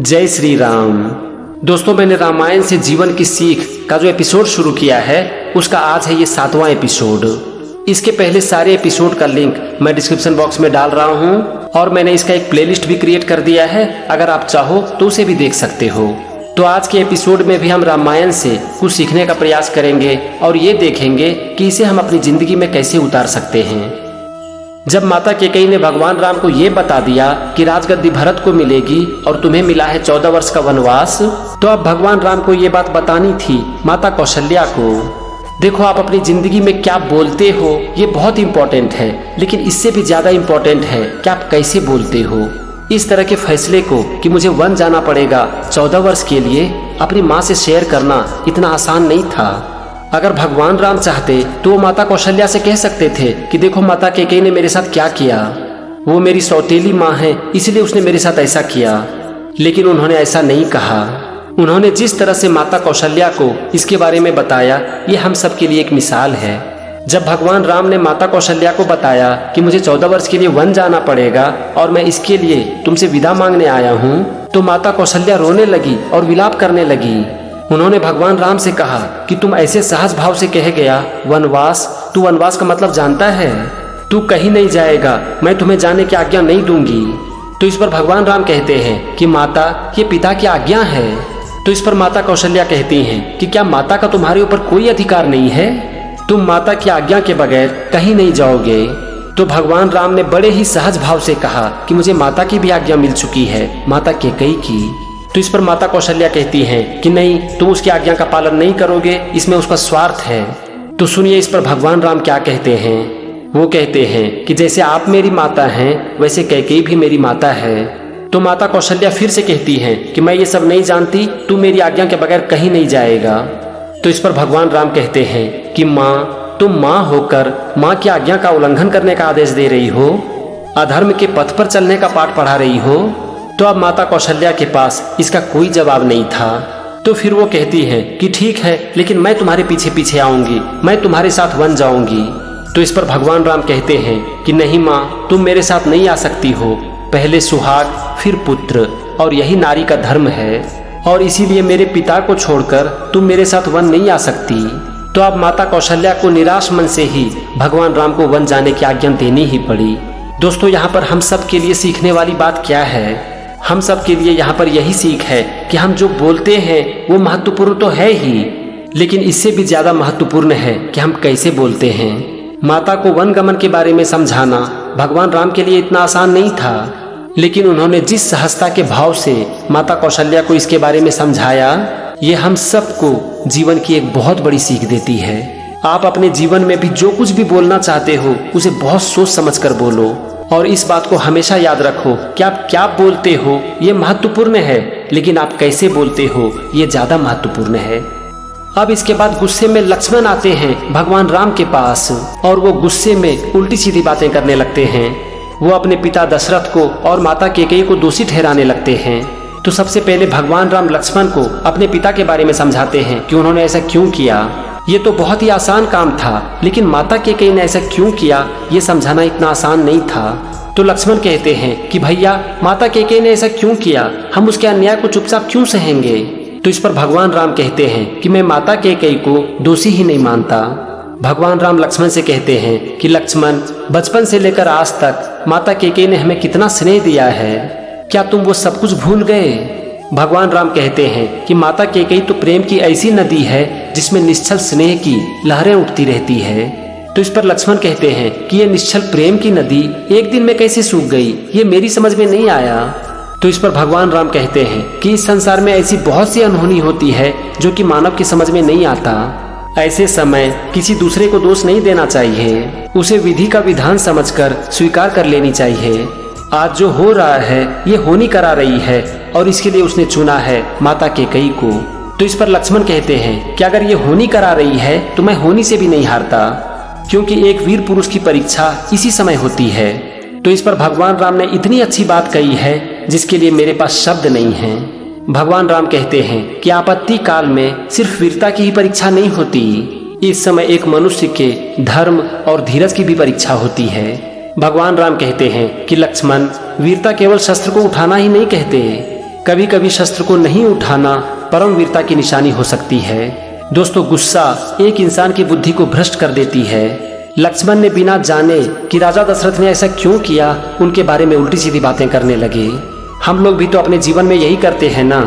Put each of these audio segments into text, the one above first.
जय श्री राम। दोस्तों, मैंने रामायण से जीवन की सीख का जो एपिसोड शुरू किया है उसका आज है ये 7वां एपिसोड। इसके पहले सारे एपिसोड का लिंक मैं डिस्क्रिप्शन बॉक्स में डाल रहा हूँ और मैंने इसका एक प्लेलिस्ट भी क्रिएट कर दिया है, अगर आप चाहो तो उसे भी देख सकते हो। तो आज के एपिसोड में भी हम रामायण से कुछ सीखने का प्रयास करेंगे और ये देखेंगे कि इसे हम अपनी जिंदगी में कैसे उतार सकते हैं। जब माता कैकेयी ने भगवान राम को ये बता दिया कि राजगद्दी भरत को मिलेगी और तुम्हें मिला है 14 वर्ष का वनवास, तो अब भगवान राम को ये बात बतानी थी माता कौशल्या को। देखो, आप अपनी जिंदगी में क्या बोलते हो ये बहुत इंपॉर्टेंट है, लेकिन इससे भी ज्यादा इंपॉर्टेंट है कि आप कैसे बोलते हो। इस तरह के फैसले को कि मुझे वन जाना पड़ेगा 14 वर्ष के लिए, अपनी माँ से शेयर करना इतना आसान नहीं था। अगर भगवान राम चाहते तो वो माता कौशल्या से कह सकते थे कि देखो माता कैकेयी ने मेरे साथ क्या किया, वो मेरी सौतेली माँ है इसलिए उसने मेरे साथ ऐसा किया। लेकिन उन्होंने ऐसा नहीं कहा। उन्होंने जिस तरह से माता कौशल्या को इसके बारे में बताया, ये हम सब के लिए एक मिसाल है। जब भगवान राम ने माता कौशल्या को बताया कि मुझे 14 वर्ष के लिए वन जाना पड़ेगा और मैं इसके लिए तुमसे विदा मांगने आया हूँ, तो माता कौशल्या रोने लगी और विलाप करने लगी। उन्होंने भगवान राम से कहा कि तुम ऐसे सहज भाव से कह गया वनवास, तू वनवास का मतलब जानता है, तू कहीं नहीं जाएगा, मैं तुम्हें जाने की आज्ञा नहीं दूंगी। तो इस पर भगवान राम कहते हैं कि माता, ये पिता की आज्ञा है। तो इस पर माता कौशल्या कहती हैं कि क्या माता का तुम्हारे ऊपर कोई अधिकार नहीं है, तुम माता की आज्ञा के बगैर कहीं नहीं जाओगे। तो भगवान राम ने बड़े ही सहज भाव से कहा कि मुझे माता की भी आज्ञा मिल चुकी है, माता कैकेयी की। तो इस पर माता कौशल्या कहती हैं कि नहीं, तुम उसकी आज्ञा का पालन नहीं करोगे, इसमें उसका स्वार्थ है। तो सुनिए इस पर भगवान राम क्या कहते हैं। वो कहते हैं कि जैसे आप मेरी माता हैं वैसे कैकेयी भी मेरी माता है। तो माता कौशल्या फिर से कहती हैं कि मैं ये सब नहीं जानती, तू मेरी आज्ञा के बगैर कहीं नहीं जाएगा। तो इस पर भगवान राम कहते हैं कि माँ, तुम माँ होकर माँ की आज्ञा का उल्लंघन करने का आदेश दे रही हो, अधर्म के पथ पर चलने का पाठ पढ़ा रही हो। तो अब माता कौशल्या के पास इसका कोई जवाब नहीं था। तो फिर वो कहती है कि ठीक है, लेकिन मैं तुम्हारे पीछे पीछे आऊंगी, मैं तुम्हारे साथ वन जाऊंगी। तो इस पर भगवान राम कहते हैं कि नहीं माँ, तुम मेरे साथ नहीं आ सकती हो, पहले सुहाग फिर पुत्र, और यही नारी का धर्म है, और इसीलिए मेरे पिता को छोड़कर तुम मेरे साथ वन नहीं आ सकती। तो अब माता कौशल्या को निराश मन से ही भगवान राम को वन जाने की आज्ञा देनी ही पड़ी। दोस्तों, यहाँ पर हम सब के लिए सीखने वाली बात क्या है? हम सब के लिए यहाँ पर यही सीख है कि हम जो बोलते हैं वो महत्वपूर्ण तो है ही, लेकिन इससे भी ज्यादा महत्वपूर्ण है कि हम कैसे बोलते हैं। माता को वन गमन के बारे में समझाना भगवान राम के लिए इतना आसान नहीं था, लेकिन उन्होंने जिस सहजता के भाव से माता कौशल्या को इसके बारे में समझाया, ये हम सबको जीवन की एक बहुत बड़ी सीख देती है। आप अपने जीवन में भी जो कुछ भी बोलना चाहते हो उसे बहुत सोच समझ कर बोलो, और इस बात को हमेशा याद रखो कि आप क्या बोलते हो ये महत्वपूर्ण है, लेकिन आप कैसे बोलते हो ये ज्यादा महत्वपूर्ण है। अब इसके बाद गुस्से में लक्ष्मण आते हैं भगवान राम के पास, और वो गुस्से में उल्टी सीधी बातें करने लगते हैं। वो अपने पिता दशरथ को और माता कैकेयी को दोषी ठहराने लगते हैं। तो सबसे पहले भगवान राम लक्ष्मण को अपने पिता के बारे में समझाते हैं कि उन्होंने ऐसा क्यों किया। ये तो बहुत ही आसान काम था, लेकिन माता कैकेयी ने ऐसा क्यों किया ये समझाना इतना आसान नहीं था। तो लक्ष्मण कहते हैं कि भैया, माता कैकेयी ने ऐसा क्यों किया, हम उसके अन्याय को चुपचाप क्यों सहेंगे। तो इस पर भगवान राम कहते हैं कि मैं माता कैकेयी को दोषी ही नहीं मानता। भगवान राम लक्ष्मण से कहते हैं कि लक्ष्मण, बचपन से लेकर आज तक माता कैकेयी ने हमें कितना स्नेह दिया है, क्या तुम वो सब कुछ भूल गए? भगवान राम कहते हैं कि माता कैकेयी तो प्रेम की ऐसी नदी है जिसमें निश्चल स्नेह की लहरें उठती रहती है। तो इस पर लक्ष्मण कहते हैं कि ये निश्चल प्रेम की नदी एक दिन में कैसे सूख गई, ये मेरी समझ में नहीं आया। तो इस पर भगवान राम कहते हैं कि इस संसार में ऐसी बहुत सी अनहोनी होती है जो कि मानव की समझ में नहीं आता। ऐसे समय किसी दूसरे को दोष नहीं देना चाहिए, उसे विधि का विधान समझकर स्वीकार कर लेनी चाहिए। आज जो हो रहा है ये होनी करा रही है, और इसके लिए उसने चुना है माता कैकेयी को। तो इस पर लक्ष्मण कहते हैं कि अगर ये होनी करा रही है तो मैं होनी से भी नहीं हारता, क्योंकि एक वीर पुरुष की परीक्षा इसी समय होती है। तो इस पर भगवान राम ने इतनी अच्छी बात कही है जिसके लिए मेरे पास शब्द नहीं है। भगवान राम कहते हैं कि आपत्ति काल में सिर्फ वीरता की ही परीक्षा नहीं होती, इस समय एक मनुष्य के धर्म और धीरज की भी परीक्षा होती है। भगवान राम कहते हैं कि लक्ष्मण, वीरता केवल शस्त्र को उठाना ही नहीं कहते, कभी कभी शस्त्र को नहीं उठाना परम वीरता की निशानी हो सकती है। दोस्तों, गुस्सा एक इंसान की बुद्धि को भ्रष्ट कर देती है। लक्ष्मण ने बिना जाने कि राजा दशरथ ने ऐसा क्यों किया, उनके बारे में उल्टी सीधी बातें करने लगे। हम लोग भी तो अपने जीवन में यही करते हैं ना।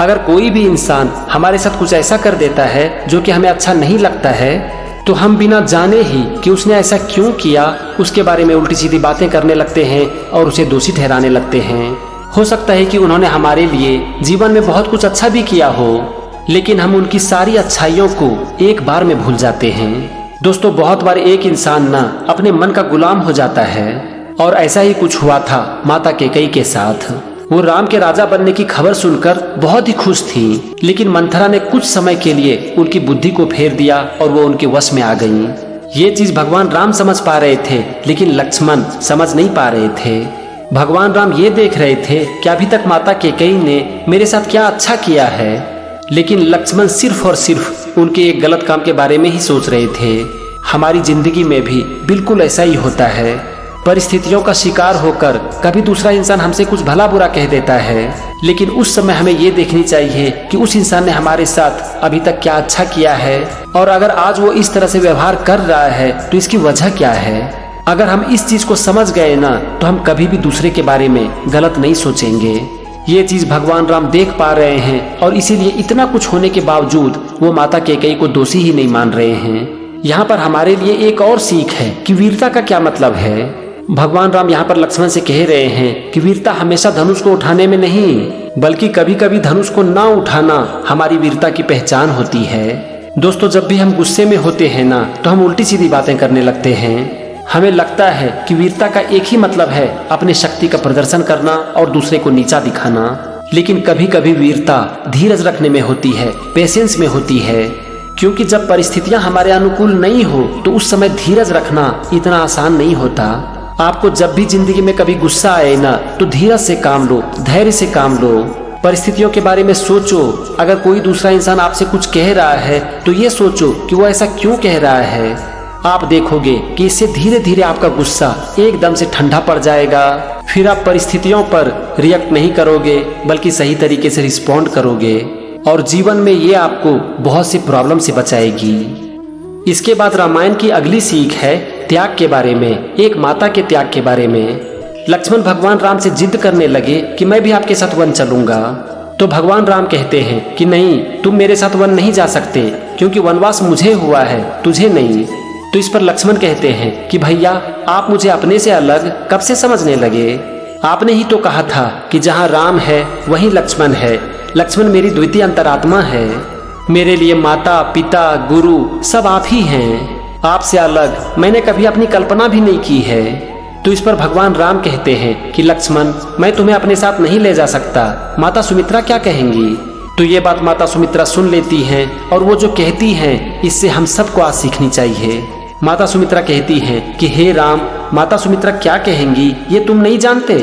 अगर कोई भी इंसान हमारे साथ कुछ ऐसा कर देता है जो कि हमें अच्छा नहीं लगता है, तो हम बिना जाने ही कि उसने ऐसा क्यों किया, उसके बारे में उल्टी सीधी बातें करने लगते हैं और उसे दोषी ठहराने लगते हैं। हो सकता है कि उन्होंने हमारे लिए जीवन में बहुत कुछ अच्छा भी किया हो, लेकिन हम उनकी सारी अच्छाइयों को एक बार में भूल जाते हैं। दोस्तों, बहुत बार एक इंसान ना अपने मन का गुलाम हो जाता है, और ऐसा ही कुछ हुआ था माता कैकेयी के साथ। वो राम के राजा बनने की खबर सुनकर बहुत ही खुश थी, लेकिन मंथरा ने कुछ समय के लिए उनकी बुद्धि को फेर दिया और वो उनके वश में आ गईं। ये चीज भगवान राम समझ पा रहे थे, लेकिन लक्ष्मण समझ नहीं पा रहे थे। भगवान राम ये देख रहे थे कि अभी तक माता कैकेयी ने मेरे साथ क्या अच्छा किया है, लेकिन लक्ष्मण सिर्फ और सिर्फ उनके एक गलत काम के बारे में ही सोच रहे थे। हमारी जिंदगी में भी बिल्कुल ऐसा ही होता है। परिस्थितियों का शिकार होकर कभी दूसरा इंसान हमसे कुछ भला बुरा कह देता है, लेकिन उस समय हमें ये देखनी चाहिए कि उस इंसान ने हमारे साथ अभी तक क्या अच्छा किया है, और अगर आज वो इस तरह से व्यवहार कर रहा है तो इसकी वजह क्या है। अगर हम इस चीज को समझ गए ना, तो हम कभी भी दूसरे के बारे में गलत नहीं सोचेंगे। ये चीज भगवान राम देख पा रहे हैं, और इसीलिए इतना कुछ होने के बावजूद वो माता कैकेयी को दोषी ही नहीं मान रहे हैं। यहाँ पर हमारे लिए एक और सीख है कि वीरता का क्या मतलब है। भगवान राम यहाँ पर लक्ष्मण से कह रहे हैं कि वीरता हमेशा धनुष को उठाने में नहीं, बल्कि कभी कभी धनुष को ना उठाना हमारी वीरता की पहचान होती है। दोस्तों, जब भी हम गुस्से में होते हैं ना, तो हम उल्टी सीधी बातें करने लगते हैं। हमें लगता है कि वीरता का एक ही मतलब है अपनी शक्ति का प्रदर्शन करना और दूसरे को नीचा दिखाना, लेकिन कभी कभी वीरता धीरज रखने में होती है, पेशेंस में होती है। क्योंकि जब परिस्थितियां हमारे अनुकूल नहीं हो, तो उस समय धीरज रखना इतना आसान नहीं होता। आपको जब भी जिंदगी में कभी गुस्सा आए ना, तो धीरज से काम लो, धैर्य से काम लो। परिस्थितियों के बारे में सोचो। अगर कोई दूसरा इंसान आपसे कुछ कह रहा है, तो ये सोचो कि वो ऐसा क्यों कह रहा है। आप देखोगे कि इससे धीरे धीरे आपका गुस्सा एकदम से ठंडा पड़ जाएगा। फिर आप परिस्थितियों पर रिएक्ट नहीं करोगे, बल्कि सही तरीके से रिस्पॉन्ड करोगे, और जीवन में ये आपको बहुत सी प्रॉब्लम से बचाएगी। इसके बाद रामायण की अगली सीख है त्याग के बारे में, एक माता के त्याग के बारे में। लक्ष्मण भगवान राम से जिद करने लगे कि मैं भी आपके साथ वन चलूंगा, तो भगवान राम कहते हैं कि नहीं, तुम मेरे साथ वन नहीं जा सकते, क्योंकि वनवास मुझे हुआ है, तुझे नहीं। तो इस पर लक्ष्मण कहते हैं कि भैया, आप मुझे अपने से अलग कब से समझने लगे? आपने ही तो कहा था कि जहाँ राम है वहीं लक्ष्मण है। लक्ष्मण मेरी द्वितीय अंतरात्मा है। मेरे लिए माता, पिता, गुरु सब आप ही हैं। आपसे अलग मैंने कभी अपनी कल्पना भी नहीं की है। तो इस पर भगवान राम कहते हैं कि लक्ष्मण, मैं तुम्हें अपने साथ नहीं ले जा सकता, माता सुमित्रा क्या कहेंगी? तो ये बात माता सुमित्रा सुन लेती हैं, और वो जो कहती हैं इससे हम सबको आज सीखनी चाहिए। माता सुमित्रा कहती हैं कि हे राम, माता सुमित्रा क्या कहेंगी ये तुम नहीं जानते।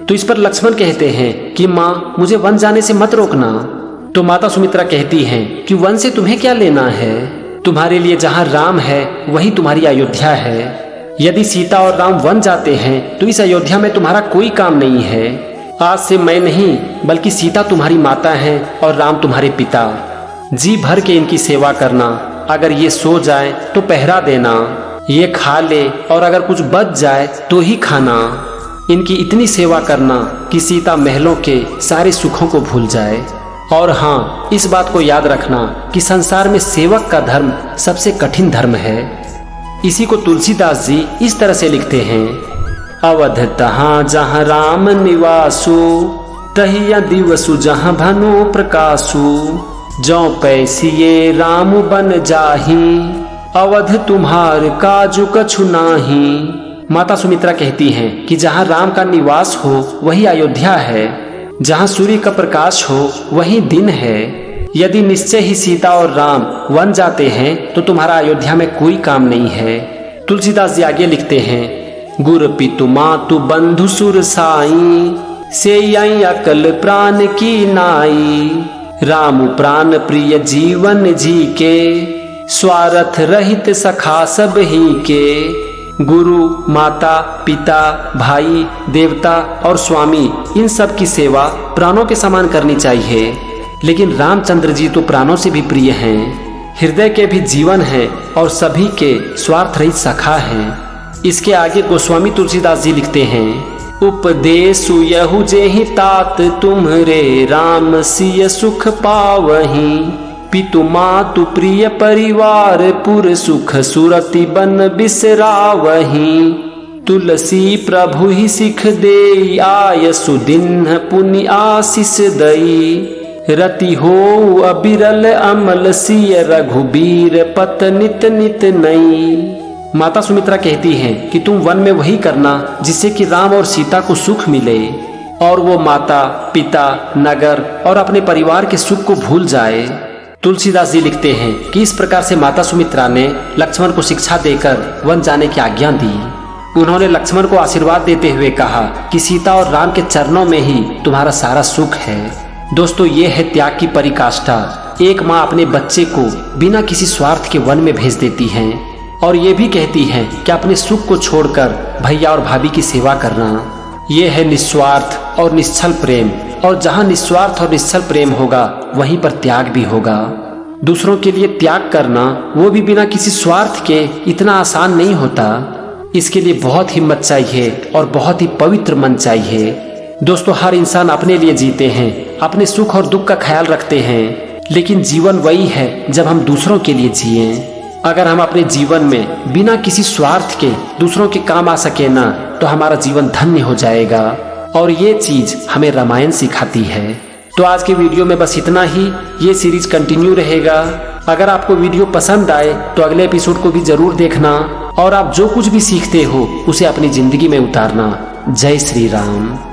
तो इस पर लक्ष्मण कहते हैं कि माँ, मुझे वन जाने से मत रोकना। तो माता सुमित्रा कहती हैं कि वन से तुम्हें क्या लेना है? तुम्हारे लिए जहाँ राम है वही तुम्हारी अयोध्या है। यदि सीता और राम वन जाते हैं तो इस अयोध्या में तुम्हारा कोई काम नहीं है। आज से मैं नहीं, बल्कि सीता तुम्हारी माता है और राम तुम्हारे पिता। जी भर के इनकी सेवा करना। अगर ये सो जाए तो पहरा देना, ये खा ले और अगर कुछ बच जाए तो ही खाना। इनकी इतनी सेवा करना कि सीता महलों के सारे सुखों को भूल जाए। और हाँ, इस बात को याद रखना कि संसार में सेवक का धर्म सबसे कठिन धर्म है। इसी को तुलसीदास जी इस तरह से लिखते हैं, अवध तहाँ जहाँ राम निवासु, तहिया दिवसु जहाँ भानु प्रकाशु। जौ पैसिये राम बन जाही, अवध तुम्हार काजु कछु नाही। माता सुमित्रा कहती हैं कि जहाँ राम का निवास हो वही अयोध्या है, जहाँ सूर्य का प्रकाश हो वही दिन है। यदि निश्चय ही सीता और राम वन जाते हैं तो तुम्हारा अयोध्या में कोई काम नहीं है। तुलसीदास जी आगे लिखते हैं, गुर पितु मातु बंधु सुर साई, से अकल प्राण की नाई। राम प्राण प्रिय जीवन जी के, स्वार्थ रहित सखा सब ही के। गुरु, माता, पिता, भाई, देवता और स्वामी, इन सब की सेवा प्राणों के समान करनी चाहिए। लेकिन रामचंद्र जी तो प्राणों से भी प्रिय हैं, हृदय के भी जीवन हैं और सभी के स्वार्थ रहित सखा हैं। इसके आगे गोस्वामी तुलसीदास जी लिखते हैं, उपदेशु यहु जेहि तात तुम्हरे राम सिय सुख पावहीं, पितु मातु प्रिय परिवार पुर सुख सुरति बन बिसरावहीं, तुलसी प्रभु ही सिख देई आयसु दिन पुनि आशीष दई, रति हो अबिरल अमल सिय रघुबीर पत नित नित नई। माता सुमित्रा कहती हैं कि तुम वन में वही करना जिससे कि राम और सीता को सुख मिले और वो माता, पिता, नगर और अपने परिवार के सुख को भूल जाए। तुलसीदास जी लिखते हैं कि इस प्रकार से माता सुमित्रा ने लक्ष्मण को शिक्षा देकर वन जाने की आज्ञा दी। उन्होंने लक्ष्मण को आशीर्वाद देते हुए कहा कि सीता और राम के चरणों में ही तुम्हारा सारा सुख है। दोस्तों, ये है त्याग की पराकाष्ठा। एक माँ अपने बच्चे को बिना किसी स्वार्थ के वन में भेज देती है और ये भी कहती है कि अपने सुख को छोड़कर भैया और भाभी की सेवा करना। ये है निस्वार्थ और निश्चल प्रेम, और जहाँ निस्वार्थ और निश्चल प्रेम होगा वहीं पर त्याग भी होगा। दूसरों के लिए त्याग करना, वो भी बिना किसी स्वार्थ के, इतना आसान नहीं होता। इसके लिए बहुत हिम्मत चाहिए और बहुत ही पवित्र मन चाहिए। दोस्तों, हर इंसान अपने लिए जीते हैं, अपने सुख और दुख का ख्याल रखते हैं, लेकिन जीवन वही है जब हम दूसरों के लिए जिएं। अगर हम अपने जीवन में बिना किसी स्वार्थ के दूसरों के काम आ सके ना, तो हमारा जीवन धन्य हो जाएगा। और ये चीज हमें रामायण सिखाती है। तो आज के वीडियो में बस इतना ही। ये सीरीज कंटिन्यू रहेगा। अगर आपको वीडियो पसंद आए तो अगले एपिसोड को भी जरूर देखना, और आप जो कुछ भी सीखते हो उसे अपनी जिंदगी में उतारना। जय श्री राम।